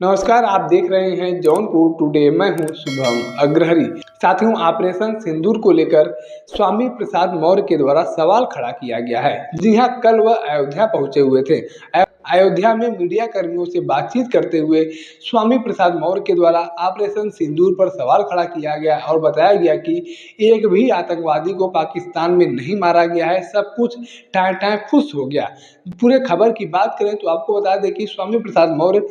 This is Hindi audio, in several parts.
नमस्कार, आप देख रहे हैं जौनपुर टुडे। मैं हूं शुभम अग्रहरी। साथियों, ऑपरेशन सिंदूर को लेकर स्वामी प्रसाद मौर्य के द्वारा सवाल खड़ा किया गया है। जी हां, कल वह अयोध्या पहुंचे हुए थे। अयोध्या में मीडिया कर्मियों से बातचीत करते हुए स्वामी प्रसाद मौर्य के द्वारा ऑपरेशन सिंदूर पर सवाल खड़ा किया गया और बताया गया कि एक भी आतंकवादी को पाकिस्तान में नहीं मारा गया है, सब कुछ टाए टाए फुस हो गया। पूरे खबर की बात करें तो आपको बता दें कि स्वामी प्रसाद मौर्य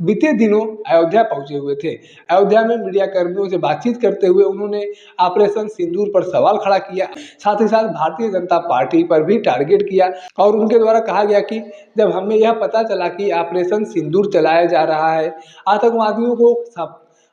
बीते दिनों अयोध्या पहुंचे हुए थे। अयोध्या में मीडिया कर्मियों से बातचीत करते हुए उन्होंने ऑपरेशन सिंदूर पर सवाल खड़ा किया, साथ ही साथ भारतीय जनता पार्टी पर भी टारगेट किया और उनके द्वारा कहा गया कि जब हमें यह पता चला कि ऑपरेशन सिंदूर चलाया जा रहा है,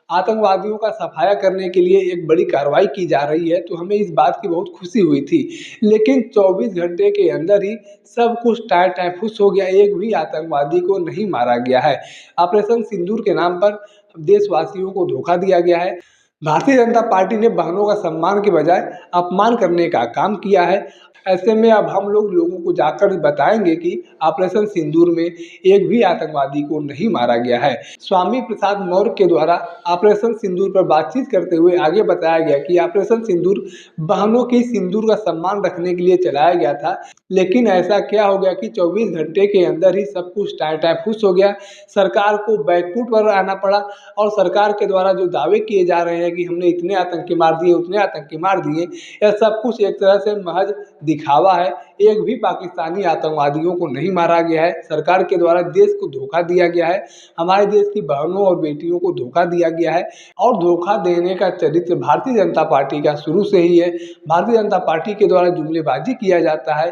आतंकवादियों का सफाया करने के लिए एक बड़ी कार्रवाई की जा रही है, तो हमें इस बात की बहुत खुशी हुई थी। लेकिन 24 घंटे के अंदर ही सब कुछ टाए टाए फुस हो गया, एक भी आतंकवादी को नहीं मारा गया है। ऑपरेशन सिंदूर के नाम पर देशवासियों को धोखा दिया गया है। भारतीय जनता पार्टी ने बहनों का सम्मान के बजाय अपमान करने का काम किया है। ऐसे में अब हम लोगों को जाकर बताएंगे कि ऑपरेशन सिंदूर में एक भी आतंकवादी को नहीं मारा गया है। स्वामी प्रसाद मौर्य के द्वारा ऑपरेशन सिंदूर पर बातचीत करते हुए आगे बताया गया कि ऑपरेशन सिंदूर बहनों की सिंदूर का सम्मान रखने के लिए चलाया गया था, लेकिन ऐसा क्या हो गया कि 24 घंटे के अंदर ही सब कुछ टाए टाए फुस हो गया। सरकार को बैकफुट पर आना पड़ा और सरकार के द्वारा जो दावे किए जा रहे हैं कि हमने इतने आतंकी मार दिए, उतने आतंकी मार दिए, यह सब कुछ एक तरह से महज दिखावा है। एक भी पाकिस्तानी आतंकवादियों को नहीं मारा गया है। सरकार के द्वारा देश को धोखा दिया गया है, हमारे देश की बहनों और बेटियों को धोखा दिया गया है और धोखा देने का चरित्र भारतीय जनता पार्टी का शुरू से ही है। भारतीय जनता पार्टी के द्वारा जुमलेबाजी किया जाता है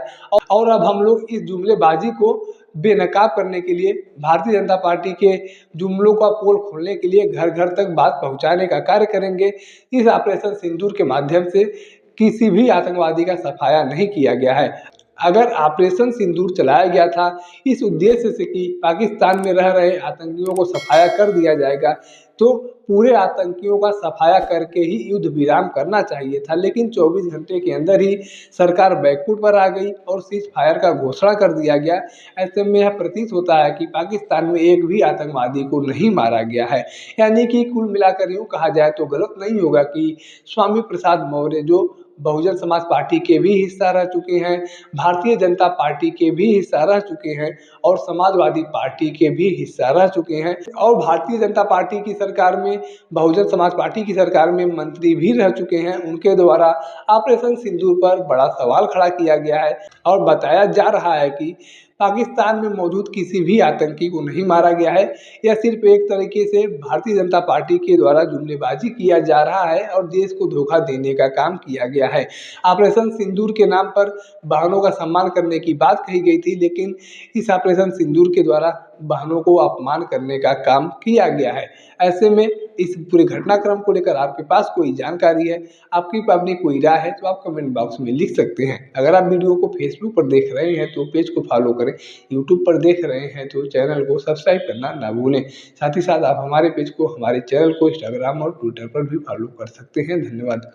और अब हम लोग इस जुमलेबाजी को बेनकाब करने के लिए, भारतीय जनता पार्टी के जुमलों का पोल खोलने के लिए घर घर तक बात पहुंचाने का कार्य करेंगे। इस ऑपरेशन सिंदूर के माध्यम से किसी भी आतंकवादी का सफाया नहीं किया गया है। अगर ऑपरेशन सिंदूर चलाया गया था इस उद्देश्य से कि पाकिस्तान में रह रहे आतंकियों को सफाया कर दिया जाएगा, तो पूरे आतंकियों का सफाया करके ही युद्ध विराम करना चाहिए था। लेकिन 24 घंटे के अंदर ही सरकार बैकफुट पर आ गई और सीज फायर का घोषणा कर दिया गया। ऐसे में यह प्रतीत होता है कि पाकिस्तान में एक भी आतंकवादी को नहीं मारा गया है। यानी कि कुल मिलाकर यूँ कहा जाए तो गलत नहीं होगा कि स्वामी प्रसाद मौर्य, जो बहुजन समाज पार्टी के भी हिस्सा रह चुके हैं, भारतीय जनता पार्टी के भी हिस्सा रह चुके हैं और समाजवादी पार्टी के भी हिस्सा रह चुके हैं और भारतीय जनता पार्टी की सरकार में, बहुजन समाज पार्टी की सरकार में मंत्री भी रह चुके हैं। उनके द्वारा ऑपरेशन सिंदूर पर बड़ा सवाल खड़ा किया गया है और बताया जा रहा है कि पाकिस्तान में मौजूद किसी भी आतंकी को नहीं मारा गया है। यह सिर्फ एक तरीके से भारतीय जनता पार्टी के द्वारा जुमलेबाजी किया जा रहा है और देश को धोखा देने का काम किया गया है। ऑपरेशन सिंदूर के नाम पर बहनों का सम्मान करने की बात कही गई थी, लेकिन इस ऑपरेशन सिंदूर के द्वारा बहनों को अपमान करने का काम किया गया है। ऐसे में इस पूरे घटनाक्रम को लेकर आपके पास कोई जानकारी है, आपकी अपनी कोई राय है, तो आप कमेंट बॉक्स में लिख सकते हैं। अगर आप वीडियो को फेसबुक पर देख रहे हैं तो पेज को फॉलो करें, यूट्यूब पर देख रहे हैं तो चैनल को सब्सक्राइब करना ना भूलें। साथ ही साथ आप हमारे पेज को, हमारे चैनल को इंस्टाग्राम और ट्विटर पर भी फॉलो कर सकते हैं। धन्यवाद।